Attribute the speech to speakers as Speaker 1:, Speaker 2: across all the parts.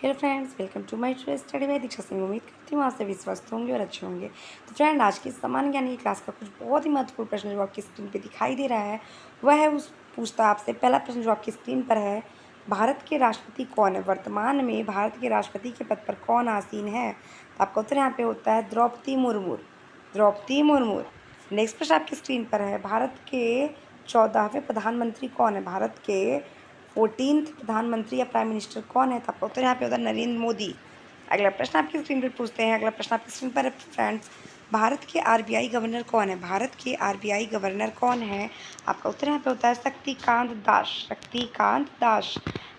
Speaker 1: Hello friends, welcome to my study by Diksha Singh. उम्मीद करती हूँ आपसे स्वस्थ होंगे और अच्छे होंगे। तो फ्रेंड, आज की सामान्य ज्ञान की क्लास का कुछ बहुत ही महत्वपूर्ण प्रश्न जो आपकी स्क्रीन पे दिखाई दे रहा है वह है उस पूछता आपसे पहला प्रश्न जो आपकी स्क्रीन पर है। भारत के राष्ट्रपति कौन है? वर्तमान में भारत के राष्ट्रपति के पद पर कौन आसीन है? तो आपका उत्तर यहाँ पे होता है द्रौपदी मुर्मू। द्रौपदी मुर्मू। नेक्स्ट प्रश्न आपकी स्क्रीन पर है, भारत के 14वें प्रधानमंत्री कौन है? भारत के 14th प्रधानमंत्री या प्राइम मिनिस्टर कौन है? तो आपका उत्तर यहाँ पे होता है नरेंद्र मोदी। अगला प्रश्न आपकी स्क्रीन पर पूछते हैं। अगला प्रश्न आपकी स्क्रीन पर है फ्रेंड्स, भारत के आरबीआई गवर्नर कौन है? भारत के आरबीआई गवर्नर कौन है? आपका उत्तर यहाँ पे होता है शक्तिकांत दास। शक्तिकांत दास।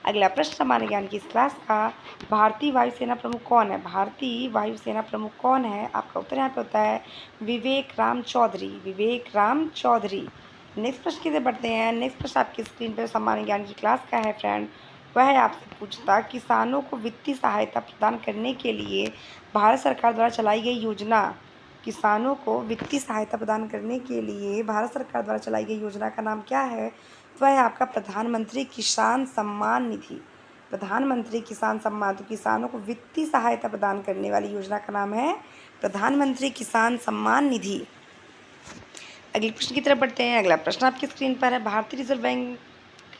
Speaker 1: अगला प्रश्न सामान्य ज्ञान की इस क्लास का, भारतीय वायुसेना प्रमुख कौन है? भारतीय वायुसेना प्रमुख कौन है? आपका उत्तर यहाँ पे होता है विवेक राम चौधरी। विवेक राम चौधरी। नेक्स्ट प्रश्न की तरफ बढ़ते हैं। नेक्स्ट प्रश्न आपकी स्क्रीन पर सामान्य ज्ञान की क्लास का है फ्रेंड, वह है आपसे पूछता किसानों को वित्तीय सहायता प्रदान करने के लिए भारत सरकार द्वारा चलाई गई योजना। किसानों को वित्तीय सहायता प्रदान करने के लिए भारत सरकार द्वारा चलाई गई योजना का नाम क्या है? तो वह है आपका प्रधानमंत्री किसान सम्मान निधि। प्रधानमंत्री किसान सम्मान। तो किसानों को वित्तीय सहायता प्रदान करने वाली योजना का नाम है प्रधानमंत्री किसान सम्मान निधि। अगले प्रश्न की तरफ बढ़ते हैं। अगला प्रश्न आपकी स्क्रीन पर है, भारतीय रिजर्व बैंक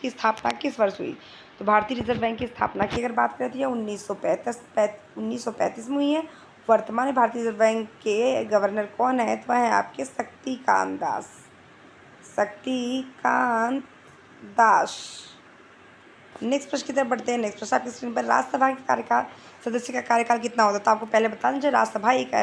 Speaker 1: की स्थापना किस वर्ष हुई? तो भारतीय रिजर्व बैंक की स्थापना की अगर बात करें तो यह 1935 में हुई है। वर्तमान में भारतीय रिजर्व बैंक के गवर्नर कौन है? तो वह है आपके शक्तिकांत दास। शक्तिकांत दास। नेक्स्ट प्रश्न की तरफ बढ़ते हैं। नेक्स्ट प्रश्न आपकी स्क्रीन पर, राज्यसभा के कार्यकाल सदस्य का कार्यकाल कितना होता है? तो आपको पहले बता दीजिए, राज्यसभा एक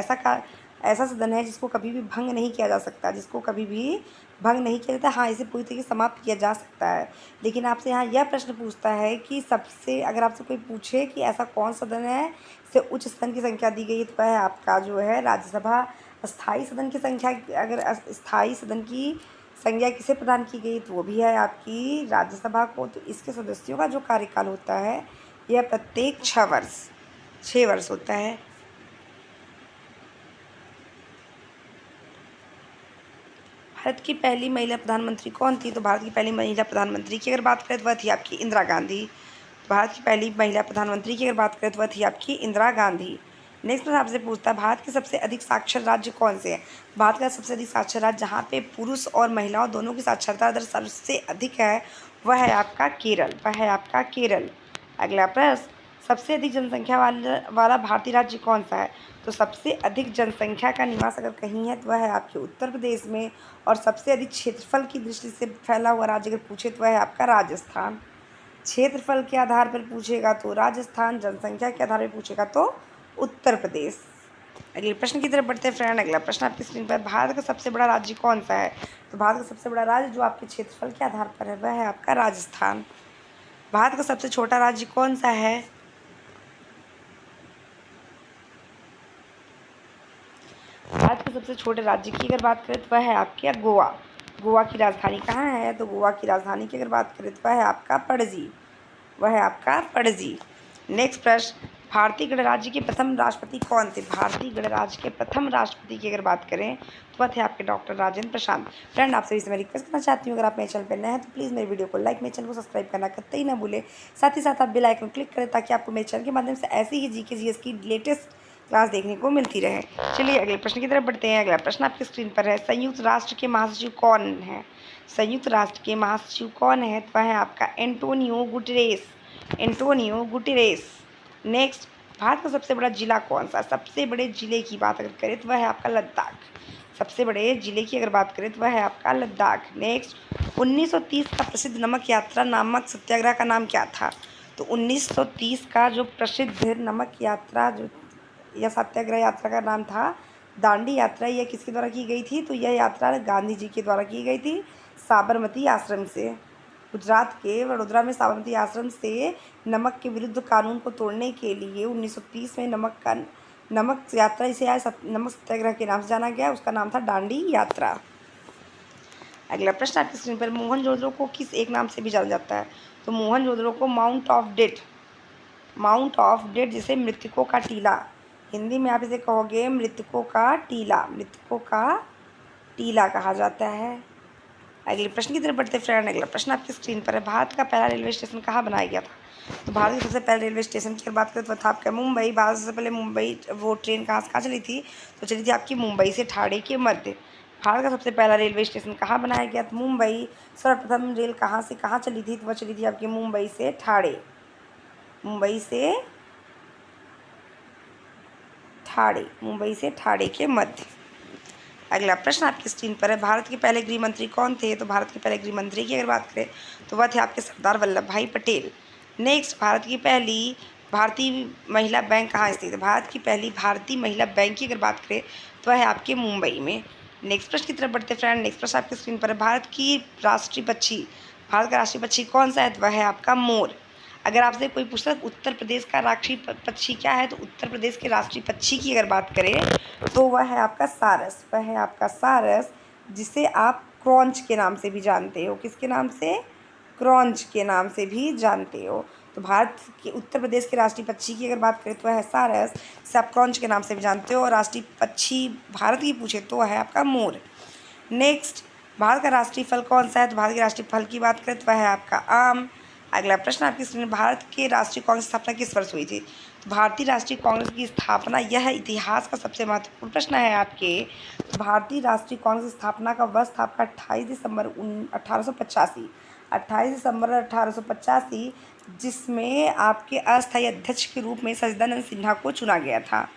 Speaker 1: ऐसा सदन है जिसको कभी भी भंग नहीं किया जा सकता। जिसको कभी भी भंग नहीं किया जाता। हाँ, इसे पूरी तरीके से समाप्त किया जा सकता है। लेकिन आपसे यहाँ यह प्रश्न पूछता है कि सबसे, अगर आपसे कोई पूछे कि ऐसा कौन सदन है जिसे उच्च सदन की संख्या दी गई है, तो वह है आपका जो है राज्यसभा। स्थायी सदन की संख्या, अगर स्थायी सदन की संज्ञा किसे प्रदान की गई तो वो भी है आपकी राज्यसभा को। तो इसके सदस्यों का जो कार्यकाल होता है यह प्रत्येक 6 वर्ष होता है। भारत की पहली महिला प्रधानमंत्री कौन थी? तो भारत की पहली महिला प्रधानमंत्री की अगर बात करें तो वह थी आपकी इंदिरा गांधी। भारत की पहली महिला प्रधानमंत्री की अगर बात करें तो वह थी आपकी इंदिरा गांधी। नेक्स्ट प्रश्न आपसे पूछता है, भारत के सबसे अधिक साक्षर राज्य कौन से है? भारत का सबसे अधिक साक्षर राज्य जहाँ पे पुरुष और महिलाओं दोनों की साक्षरता दर सबसे अधिक है वह है आपका केरल। वह है आपका केरल। अगला प्रश्न, सबसे अधिक जनसंख्या वाला भारतीय राज्य कौन सा है? तो सबसे अधिक जनसंख्या का निवास अगर कहीं है तो वह है आपके उत्तर प्रदेश में। और सबसे अधिक क्षेत्रफल की दृष्टि से फैला हुआ राज्य अगर पूछे तो वह है आपका राजस्थान। क्षेत्रफल के आधार पर पूछेगा तो राजस्थान, जनसंख्या के आधार पर पूछेगा तो उत्तर प्रदेश। अगले प्रश्न की तरफ बढ़ते हैं फ्रेंड। अगला प्रश्न आपकी स्क्रीन पर, भारत का सबसे बड़ा राज्य कौन सा है? तो भारत का सबसे बड़ा राज्य जो आपके क्षेत्रफल के आधार पर है वह है आपका राजस्थान। भारत का सबसे छोटा राज्य कौन सा है? भारत के सबसे छोटे राज्य की अगर बात करें तो वह है आपके गोवा। गोवा की राजधानी कहाँ है? तो गोवा की राजधानी की अगर बात करें तो वह है आपका पणजी। वह है आपका पणजी। नेक्स्ट प्रश्न, भारतीय गणराज्य के प्रथम राष्ट्रपति कौन थे? भारतीय गणराज्य के प्रथम राष्ट्रपति की अगर बात करें तो वह थे आपके डॉक्टर राजेंद्र प्रसाद। फ्रेंड, आपसे इसे मैं रिक्वेस्ट करना चाहती हूँ, अगर आप मेरे चैनल पर नए हैं तो प्लीज़ मेरे वीडियो को लाइक, मेरे चैनल को सब्सक्राइब करना कतई ना भूलें। साथ ही साथ आप बेल आइकन क्लिक करें ताकि आपको मेरे चैनल के माध्यम से ऐसी ही जीके जीएस की लेटेस्ट क्लास देखने को मिलती रहे। चलिए अगले प्रश्न की तरफ बढ़ते हैं। अगला प्रश्न आपकी स्क्रीन पर है, संयुक्त राष्ट्र के महासचिव कौन है? संयुक्त राष्ट्र के महासचिव कौन है? तो वह है आपका Antonio Guterres. Antonio Guterres. Next, Bharat का सबसे बड़ा जिला कौन सा? सबसे बड़े जिले की बात अगर करें तो वह है आपका लद्दाख। सबसे बड़े जिले की अगर बात करें तो वह है आपका लद्दाख। नेक्स्ट, 1930 का प्रसिद्ध नमक यात्रा नामक सत्याग्रह का नाम क्या था? तो 1930 का जो प्रसिद्ध नमक यात्रा जो यह सत्याग्रह यात्रा का नाम था दांडी यात्रा। यह किसके द्वारा की गई थी? तो यह यात्रा गांधी जी के द्वारा की गई थी साबरमती आश्रम से। गुजरात के वडोदरा में साबरमती आश्रम से नमक के विरुद्ध कानून को तोड़ने के लिए 1930 में नमक यात्रा, इसे आज नमक सत्याग्रह के नाम से जाना गया। उसका नाम था दांडी यात्रा। अगला प्रश्न आपकी स्क्रीन पर, मोहनजोदड़ो को किस एक नाम से भी जाना जाता है? तो मोहनजोदड़ो को माउंट ऑफ डेथ जिसे मृतकों का टीला, हिंदी में आप इसे कहोगे मृतकों का टीला। मृतकों का टीला कहा जाता है। अगले प्रश्न की तरफ बढ़ते फ्रेंड। अगला प्रश्न आपकी स्क्रीन पर है, भारत का पहला रेलवे स्टेशन कहाँ बनाया गया था? तो भारत के सबसे पहले रेलवे स्टेशन की अगर बात करें तो था आपका मुंबई। भारत से पहले मुंबई वो ट्रेन कहाँ से कहाँ चली थी? तो चली थी आपकी मुंबई से ठाणे के मध्य। भारत का सबसे पहला रेलवे स्टेशन कहाँ बनाया गया था? मुंबई। सर्वप्रथम रेल कहाँ से कहाँ चली थी? तो वह चली थी आपकी मुंबई से ठाणे। मुंबई से ठाणे, मुंबई से ठाणे के मध्य। अगला प्रश्न आपकी स्क्रीन पर है, भारत के पहले गृह मंत्री कौन थे? तो भारत के पहले गृह मंत्री की अगर बात करें तो वह थे आपके सरदार वल्लभ भाई पटेल। नेक्स्ट, भारत की पहली भारतीय महिला बैंक कहाँ स्थित है? भारत की पहली भारतीय महिला बैंक की अगर बात करें तो वह है आपके मुंबई में। नेक्स्ट प्रश्न की तरफ बढ़ते फ्रेंड। नेक्स्ट प्रश्न आपकी स्क्रीन पर है, भारत की राष्ट्रीय पक्षी, भारत का राष्ट्रीय पक्षी कौन सा है? तो वह है आपका मोर। अगर आपसे कोई पूछता है उत्तर प्रदेश का राष्ट्रीय पक्षी क्या है, तो उत्तर प्रदेश के राष्ट्रीय पक्षी की अगर बात करें तो वह है आपका सारस। वह है आपका सारस, जिसे आप क्रॉन्च के नाम से भी जानते हो। किसके नाम से? क्रॉन्च के नाम से भी जानते हो। तो भारत के उत्तर प्रदेश के राष्ट्रीय पक्षी की अगर बात करें तो वह है सारस, जिसे आप क्रॉन्च के नाम से भी जानते हो। और राष्ट्रीय पक्षी भारत की पूछे तो वह है आपका मोर। नेक्स्ट, भारत का राष्ट्रीय फल कौन सा है? तो भारत के राष्ट्रीय फल की बात करें तो वह है आपका आम। अगला प्रश्न आपकी स्क्रीन में, भारत के राष्ट्रीय कांग्रेस की स्थापना किस वर्ष हुई थी? तो भारतीय राष्ट्रीय कांग्रेस की स्थापना, यह इतिहास का सबसे महत्वपूर्ण प्रश्न है आपके। तो भारतीय राष्ट्रीय कांग्रेस की स्थापना का वर्ष था आपका 28 दिसंबर 1885। 28 दिसंबर 1885, जिसमें आपके अस्थायी अध्यक्ष के रूप में सच्चिदानंद सिन्हा को चुना गया था।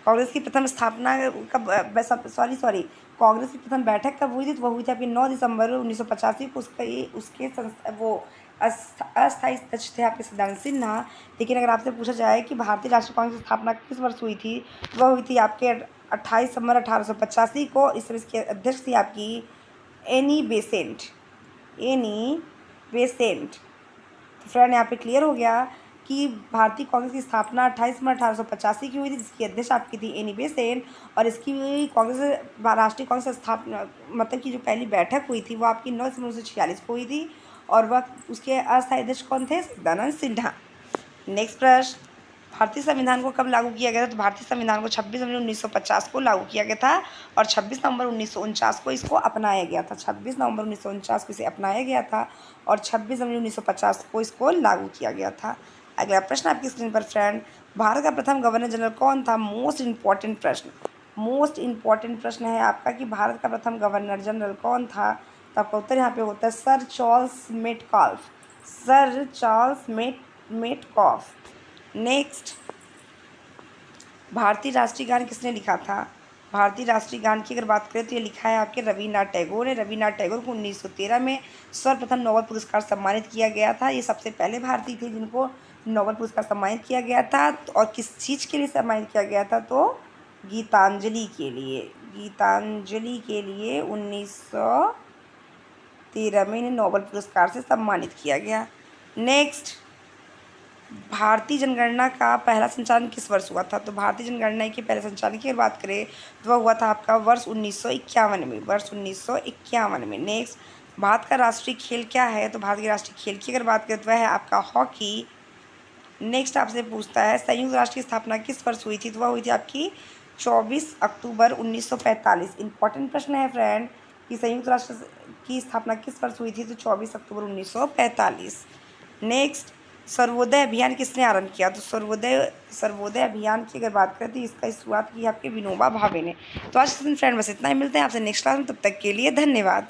Speaker 1: कांग्रेस की प्रथम स्थापना कब, सॉरी कांग्रेस की प्रथम बैठक कब हुई थी? तो वह हुई थी आपकी 9 दिसंबर 1985 को। उसके वो अस्थायी अध्यक्ष थे आपके सच्चिदानंद सिन्हा। लेकिन अगर आपसे पूछा जाए कि भारतीय राष्ट्रीय कांग्रेस की स्थापना किस वर्ष हुई थी, तो वह हुई थी आपके 28 दिसंबर 1885 को। इस वर्ष के अध्यक्ष थी आपकी एनी बेसेंट। Annie Besant. तो फ्रेंड यहाँ पे क्लियर हो गया कि भारतीय कांग्रेस की स्थापना 28 मार्च 1885 की हुई थी, जिसकी अध्यक्ष आपकी थी एनी बेसेंट। और इसकी कांग्रेस राष्ट्रीय कांग्रेस स्थापना मतलब की जो पहली बैठक हुई थी वो आपकी 9 दिसंबर 1946 को हुई थी। और वह उसके अस्थायी अध्यक्ष कौन थे? सच्चिदानंद सिन्हा। नेक्स्ट प्रश्न, भारतीय संविधान को कब लागू किया गया था? तो भारतीय संविधान को 26 जनवरी 1950 को लागू किया गया था और 26 नवंबर 1949 को इसको अपनाया गया था। 26 नवंबर 1949 को इसे अपनाया गया था और 26 जनवरी 1950 को इसको लागू किया गया था। अगला प्रश्न आपकी स्क्रीन पर फ्रेंड, भारत का प्रथम गवर्नर जनरल कौन था? मोस्ट इंपॉर्टेंट प्रश्न। मोस्ट इंपॉर्टेंट प्रश्न है आपका कि भारत का प्रथम गवर्नर जनरल कौन था? तो आपका उत्तर यहाँ पे होता है sir Charles Metcalfe. Sir Charles Metcalfe. Next, भारतीय राष्ट्रीय गान किसने लिखा था? भारतीय राष्ट्रीय गान की अगर बात करें तो ये लिखा है आपके रविन्द्रनाथ टैगोर ने। रविन्द्रनाथ टैगोर को 1913 में सर्वप्रथम नोबेल पुरस्कार सम्मानित किया गया था। ये सबसे पहले भारतीय थे जिनको नोबेल पुरस्कार सम्मानित किया गया था। और किस चीज़ के लिए सम्मानित किया गया था? तो गीतांजलि के लिए। गीतांजलि के लिए 1913 में इन्हें नोबेल पुरस्कार से सम्मानित किया गया। नेक्स्ट, भारतीय जनगणना का पहला संचालन किस वर्ष हुआ था? तो भारतीय जनगणना के पहले संचालन की अगर बात करें तो वह हुआ था आपका वर्ष 1951 में। वर्ष 1951 में। नेक्स्ट, भारत का राष्ट्रीय खेल क्या है? तो भारत के राष्ट्रीय खेल की अगर बात करें तो वह है आपका हॉकी। नेक्स्ट आपसे पूछता है, संयुक्त राष्ट्र की स्थापना किस वर्ष हुई थी? तो वह हुई थी आपकी 24 अक्टूबर 1945। इंपॉर्टेंट प्रश्न है फ्रेंड कि संयुक्त राष्ट्र की स्थापना किस वर्ष हुई थी? तो 24 अक्टूबर 1945। नेक्स्ट, सर्वोदय अभियान किसने आरंभ किया? तो सर्वोदय अभियान की अगर बात करें तो इसका शुरुआत की आपके विनोबा भावे ने। तो आज फ्रेंड बस इतना ही, मिलते हैं आपसे नेक्स्ट क्लास में, तब तक के लिए धन्यवाद।